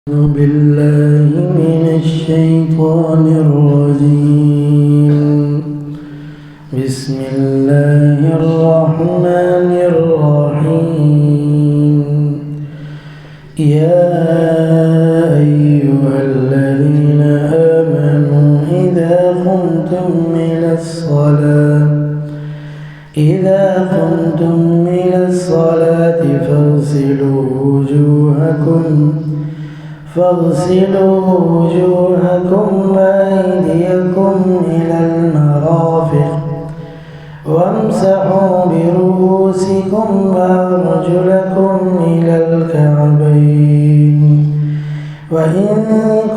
أعوذ بالله من الشيطان الرجيم. بسم الله الرحمن الرحيم. يا أيها الذين آمنوا إذا قمتم إلى الصلاة فاغسلوا وجوهكم وأيديكم إلى المرافق وامسحوا برؤوسكم وأرجلكم إلى الكعبين وإن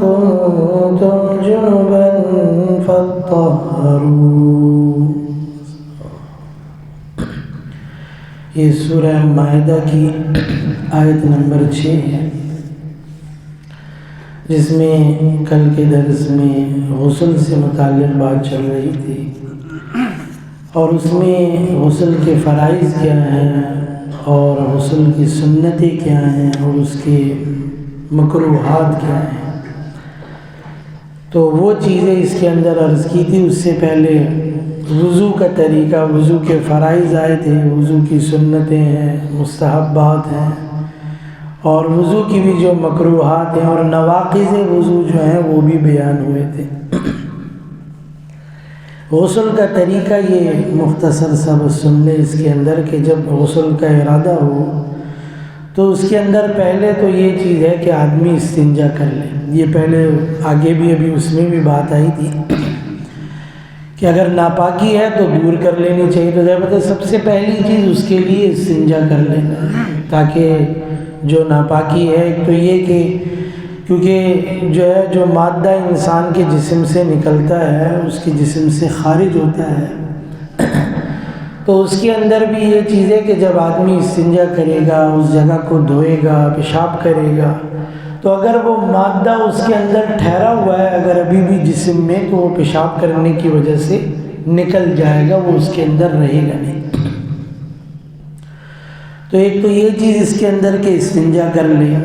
كنتم جنبا فاطهروا. یہ سورہ مائدہ کی آیت نمبر 6 ہے، جس میں کل کے درس میں غسل سے متعلق بات چل رہی تھی، اور اس میں غسل کے فرائض کیا ہیں اور غسل کی سنتیں کیا ہیں اور اس کے مکروہات کیا ہیں. تو وہ چیزیں اس کے اندر عرض کی تھی. اس سے پہلے وضو کا طریقہ، وضو کے فرائض آئے تھے، وضو کی سنتیں ہیں، مستحبات ہیں، اور وضو کی بھی جو مکروہات ہیں اور نواقض وضو جو ہیں وہ بھی بیان ہوئے تھے. غسل کا طریقہ یہ مختصر سا بس سن لیں اس کے اندر کہ جب غسل کا ارادہ ہو تو اس کے اندر پہلے تو یہ چیز ہے کہ آدمی استنجا کر لے. یہ پہلے آگے بھی ابھی اس میں بھی بات آئی تھی کہ اگر ناپاکی ہے تو دور کر لینی چاہیے. تو ضرورت ہے سب سے پہلی چیز اس کے لیے استنجا کر لینا، تاکہ جو ناپاکی ہے، ایک تو یہ کہ کیونکہ جو مادہ انسان کے جسم سے نکلتا ہے اس کے جسم سے خارج ہوتا ہے، تو اس کے اندر بھی یہ چیز ہے کہ جب آدمی استنجا کرے گا، اس جگہ کو دھوئے گا، پیشاب کرے گا، تو اگر وہ مادہ اس کے اندر ٹھہرا ہوا ہے اگر ابھی بھی جسم میں، تو وہ پیشاب کرنے کی وجہ سے نکل جائے گا، وہ اس کے اندر رہے گا نہیں. تو ایک تو یہ چیز اس کے اندر کہ استنجا کر لیں،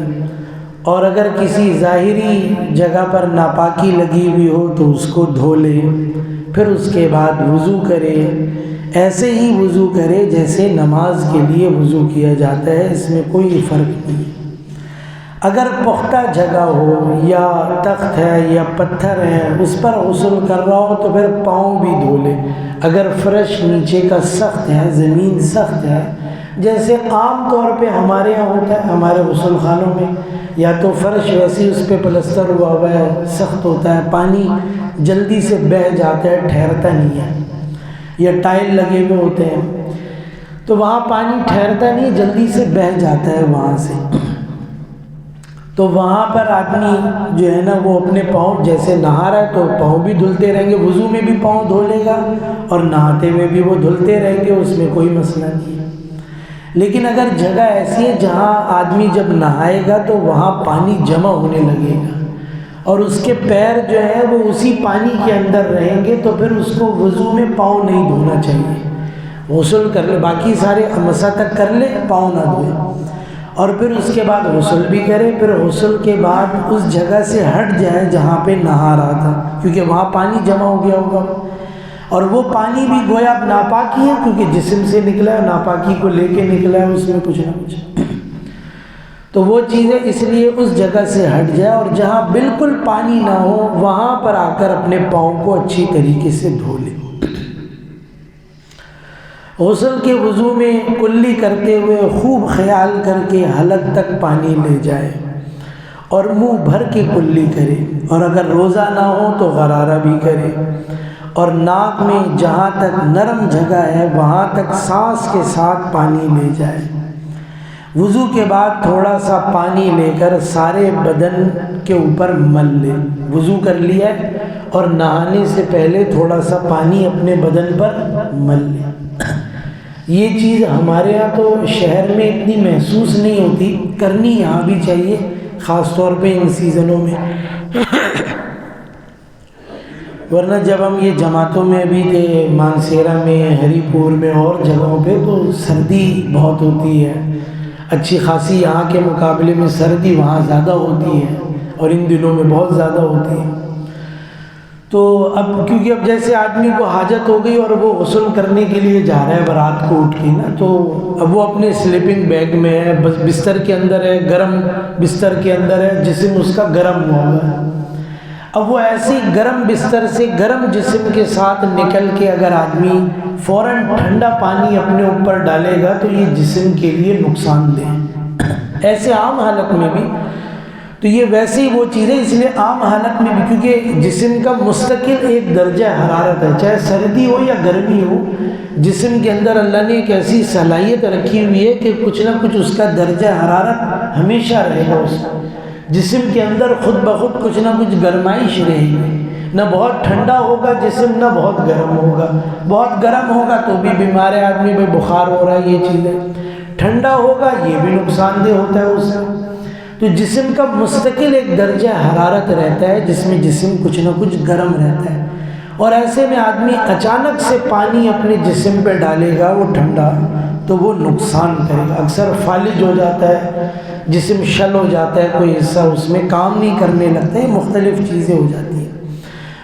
اور اگر کسی ظاہری جگہ پر ناپاکی لگی ہوئی ہو تو اس کو دھو لے، پھر اس کے بعد وضو کرے. ایسے ہی وضو کرے جیسے نماز کے لیے وضو کیا جاتا ہے، اس میں کوئی فرق نہیں. اگر پختہ جگہ ہو یا تخت ہے یا پتھر ہے اس پر غسل کر رہا ہو تو پھر پاؤں بھی دھو لے. اگر فرش نیچے کا سخت ہے، زمین سخت ہے، جیسے عام طور پہ ہمارے یہاں ہوتا ہے ہمارے غسل خانوں میں، یا تو فرش ویسے اس پہ پلستر ہوا ہے، سخت ہوتا ہے، پانی جلدی سے بہہ جاتا ہے، ٹھہرتا نہیں ہے، یا ٹائل لگے ہوئے ہوتے ہیں تو وہاں پانی ٹھہرتا نہیں، جلدی سے بہہ جاتا ہے وہاں سے. تو وہاں پر آدمی جو ہے نا وہ اپنے پاؤں، جیسے نہا رہا ہے تو پاؤں بھی دھلتے رہیں گے، وضو میں بھی پاؤں دھو لے گا اور نہاتے ہوئے بھی وہ دھلتے رہیں گے، اس میں کوئی مسئلہ نہیں ہے. لیکن اگر جگہ ایسی ہے جہاں آدمی جب نہائے گا تو وہاں پانی جمع ہونے لگے گا اور اس کے پیر جو ہے وہ اسی پانی کے اندر رہیں گے، تو پھر اس کو وضو میں پاؤں نہیں دھونا چاہیے. غسل کر لے، باقی سارے مسح تک کر لے، پاؤں نہ دھوئے، اور پھر اس کے بعد غسل بھی کرے. پھر غسل کے بعد اس جگہ سے ہٹ جائے جہاں پہ نہا رہا تھا، کیونکہ وہاں پانی جمع ہو گیا ہوگا، اور وہ پانی بھی گویا ناپاکی ہے کیونکہ جسم سے نکلا ہے، ناپاکی کو لے کے نکلا ہے اس میں کچھ نہ کچھ. تو وہ چیزیں اس لیے اس جگہ سے ہٹ جائے، اور جہاں بالکل پانی نہ ہو وہاں پر آ کر اپنے پاؤں کو اچھی طریقے سے دھو لے. غسل کے وضو میں کلی کرتے ہوئے خوب خیال کر کے حلق تک پانی لے جائے اور منہ بھر کے کلی کرے، اور اگر روزہ نہ ہو تو غرارہ بھی کرے، اور ناک میں جہاں تک نرم جگہ ہے وہاں تک سانس کے ساتھ پانی لے جائے. وضو کے بعد تھوڑا سا پانی لے کر سارے بدن کے اوپر مل لے. وضو کر لیا اور نہانے سے پہلے تھوڑا سا پانی اپنے بدن پر مل لے. یہ چیز ہمارے یہاں تو شہر میں اتنی محسوس نہیں ہوتی، کرنی یہاں بھی چاہیے، خاص طور پہ ان سیزنوں میں. ورنہ جب ہم یہ جماعتوں میں بھی تھے، مانسیرا میں، ہری پور میں اور جگہوں پہ، تو سردی بہت ہوتی ہے. اچھی خاصی یہاں کے مقابلے میں سردی وہاں زیادہ ہوتی ہے اور ان دنوں میں بہت زیادہ ہوتی ہے. تو اب کیونکہ اب جیسے آدمی کو حاجت ہو گئی اور وہ غسل کرنے کے لیے جا رہا ہے رات کو اٹھ کے نا، تو اب وہ اپنے سلیپنگ بیگ میں ہے، بس بستر کے اندر ہے، گرم بستر کے اندر ہے، جسم اس کا گرم ہوا ہوا ہے. اب وہ ایسے گرم بستر سے گرم جسم کے ساتھ نکل کے اگر آدمی فوراً ٹھنڈا پانی اپنے اوپر ڈالے گا تو یہ جسم کے لیے نقصان دہ ایسے عام حالت میں بھی. تو یہ ویسے ہی وہ چیزیں اس لیے عام حالت میں بھی، کیونکہ جسم کا مستقل ایک درجہ حرارت ہے، چاہے سردی ہو یا گرمی ہو، جسم کے اندر اللہ نے ایک ایسی صلاحیت رکھی ہوئی ہے کہ کچھ نہ کچھ اس کا درجہ حرارت ہمیشہ رہے گا. اس جسم کے اندر خود بخود کچھ نہ کچھ گرمائش رہے گی، نہ بہت ٹھنڈا ہوگا جسم نہ بہت گرم ہوگا. بہت گرم ہوگا تو بھی بیمار آدمی میں بخار ہو رہا ہے، یہ چیزیں. ٹھنڈا ہوگا یہ بھی نقصان دہ ہوتا ہے اس سے. تو جسم کا مستقل ایک درجہ حرارت رہتا ہے جس میں جسم کچھ نہ کچھ گرم رہتا ہے. اور ایسے میں آدمی اچانک سے پانی اپنے جسم پہ ڈالے گا وہ ٹھنڈا، تو وہ نقصان کرے گا. اکثر فالج ہو جاتا ہے، جسم شل ہو جاتا ہے، کوئی حصہ اس میں کام نہیں کرنے لگتا ہے، مختلف چیزیں ہو جاتی ہیں.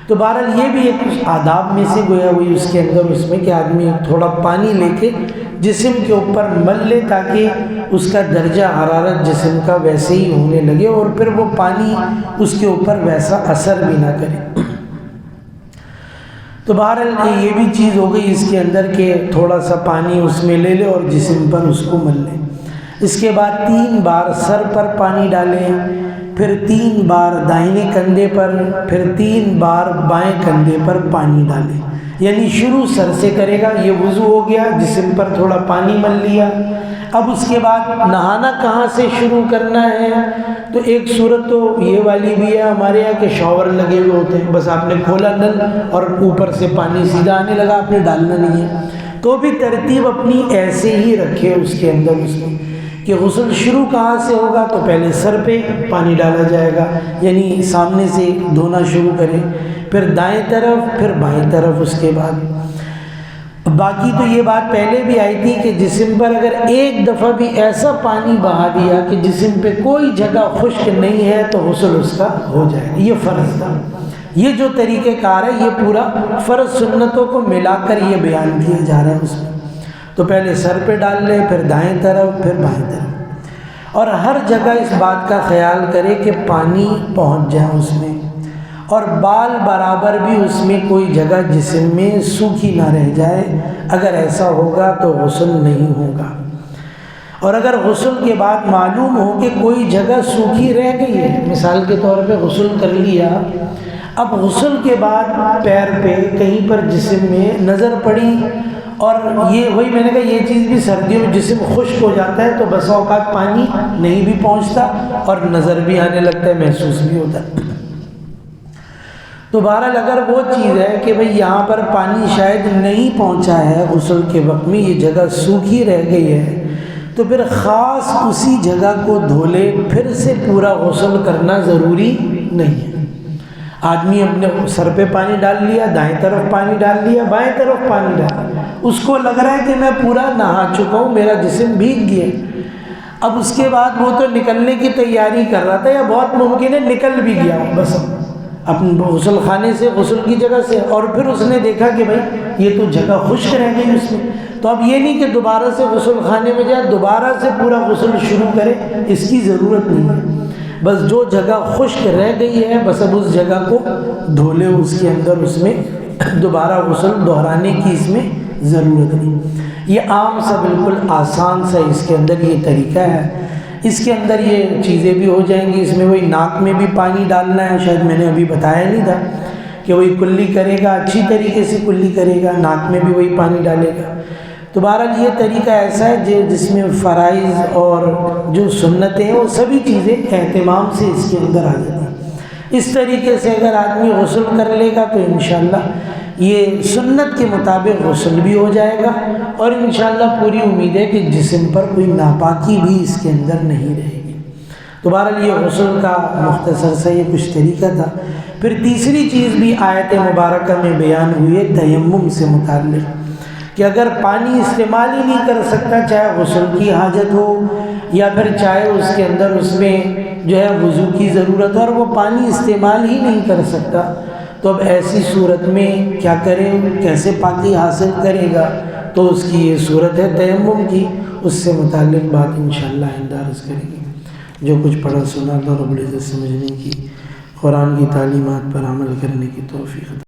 تو بہرحال یہ بھی ایک آداب میں سے گویا ہوئی اس کے اندر اس میں کہ آدمی تھوڑا پانی لے کے جسم کے اوپر مل لے تاکہ اس کا درجہ حرارت جسم کا ویسے ہی ہونے لگے اور پھر وہ پانی اس کے اوپر ویسا اثر بھی نہ کرے. تو بہرحال یہ بھی چیز ہو گئی اس کے اندر کہ تھوڑا سا پانی اس میں لے لے اور جسم پر اس کو مل لے. اس کے بعد 3 بار سر پر پانی ڈالیں، پھر 3 بار دائیں کندھے پر، پھر 3 بار بائیں کندھے پر پانی ڈالیں. یعنی شروع سر سے کرے گا. یہ وضو ہو گیا، جسم پر تھوڑا پانی مل لیا. اب اس کے بعد نہانا کہاں سے شروع کرنا ہے؟ تو ایک صورت تو یہ والی بھی ہے ہمارے یہاں کہ شاور لگے ہوئے ہوتے ہیں، بس آپ نے کھولا نل اور اوپر سے پانی سیدھا آنے لگا، آپ نے ڈالنا نہیں ہے. تو بھی ترتیب اپنی ایسے ہی رکھے اس کے اندر اس میں کہ غسل شروع کہاں سے ہوگا. تو پہلے سر پہ پانی ڈالا جائے گا، یعنی سامنے سے دھونا شروع کریں، پھر دائیں طرف، پھر بائیں طرف. اس کے بعد باقی تو یہ بات پہلے بھی آئی تھی کہ جسم پر اگر ایک دفعہ بھی ایسا پانی بہا دیا کہ جسم پہ کوئی جگہ خشک نہیں ہے تو غسل اس کا ہو جائے گا. یہ فرض تھا. یہ جو طریقہ کار ہے یہ پورا فرض سنتوں کو ملا کر یہ بیان کیا جا رہا ہے اس میں. تو پہلے سر پہ ڈال لے، پھر دائیں طرف، پھر بائیں طرف. اور ہر جگہ اس بات کا خیال کرے کہ پانی پہنچ جائے اس میں، اور بال برابر بھی اس میں کوئی جگہ جسم میں سوکھی نہ رہ جائے. اگر ایسا ہوگا تو غسل نہیں ہوگا. اور اگر غسل کے بعد معلوم ہو کہ کوئی جگہ سوکھی رہ گئی ہے، مثال کے طور پہ غسل کر لیا، اب غسل کے بعد پیر پہ کہیں پر جسم میں نظر پڑی، اور یہ وہی میں نے کہا یہ چیز بھی سردیوں میں جسم خشک ہو جاتا ہے تو بسا اوقات پانی نہیں بھی پہنچتا اور نظر بھی آنے لگتا ہے، محسوس بھی ہوتا ہے. تو بہرحال اگر وہ چیز ہے کہ بھئی یہاں پر پانی شاید نہیں پہنچا ہے غسل کے وقت میں، یہ جگہ سوکھی رہ گئی ہے، تو پھر خاص اسی جگہ کو دھو لے، پھر سے پورا غسل کرنا ضروری نہیں ہے. آدمی اپنے سر پہ پانی ڈال لیا، دائیں طرف پانی ڈال لیا، بائیں طرف پانی ڈال لیا، اس کو لگ رہا ہے کہ میں پورا نہا چکا ہوں، میرا جسم بھیگ گیا. اب اس کے بعد وہ تو نکلنے کی تیاری کر رہا تھا یا بہت ممکن ہے نکل بھی گیا بس اپنے غسل خانے سے، غسل کی جگہ سے، اور پھر اس نے دیکھا کہ بھائی یہ تو جگہ خشک رہ گئی اس میں. تو اب یہ نہیں کہ دوبارہ سے غسل خانے میں جائے، دوبارہ سے پورا غسل شروع کرے، اس کی ضرورت نہیں ہے. بس جو جگہ خشک رہ گئی ہے بس اب اس جگہ کو دھو لے، اس کے اندر اس میں دوبارہ غسل دہرانے کی اس میں ضرورت نہیں. یہ عام سا بالکل آسان سا اس کے اندر یہ طریقہ ہے. اس کے اندر یہ چیزیں بھی ہو جائیں گی. اس میں وہی ناک میں بھی پانی ڈالنا ہے، شاید میں نے ابھی بتایا نہیں تھا کہ وہی کلی کرے گا، اچھی طریقے سے کلی کرے گا، ناک میں بھی وہی پانی ڈالے گا. تو بہرحال یہ طریقہ ایسا ہے جس میں فرائض اور جو سنتیں ہیں وہ سبھی چیزیں اہتمام سے اس کے اندر آ جاتی ہیں. اس طریقے سے اگر آدمی غسل کر لے گا تو انشاءاللہ یہ سنت کے مطابق غسل بھی ہو جائے گا، اور انشاءاللہ پوری امید ہے کہ جسم پر کوئی ناپاکی بھی اس کے اندر نہیں رہے گی. تو بہرحال یہ غسل کا مختصر سا یہ کچھ طریقہ تھا. پھر تیسری چیز بھی آیت مبارکہ میں بیان ہوئی ہے تیمم سے متعلق کہ اگر پانی استعمال ہی نہیں کر سکتا، چاہے غسل کی حاجت ہو یا پھر چاہے اس کے اندر اس میں جو ہے وضو کی ضرورت ہو، اور وہ پانی استعمال ہی نہیں کر سکتا، تو اب ایسی صورت میں کیا کرے، کیسے پاکی حاصل کرے گا؟ تو اس کی یہ صورت ہے تیمم کی، اس سے متعلق بات انشاءاللہ آئندہ عرض کریں گے۔ جو کچھ پڑھا سنا تو رب العزت سمجھنے کی، قرآن کی تعلیمات پر عمل کرنے کی توفیق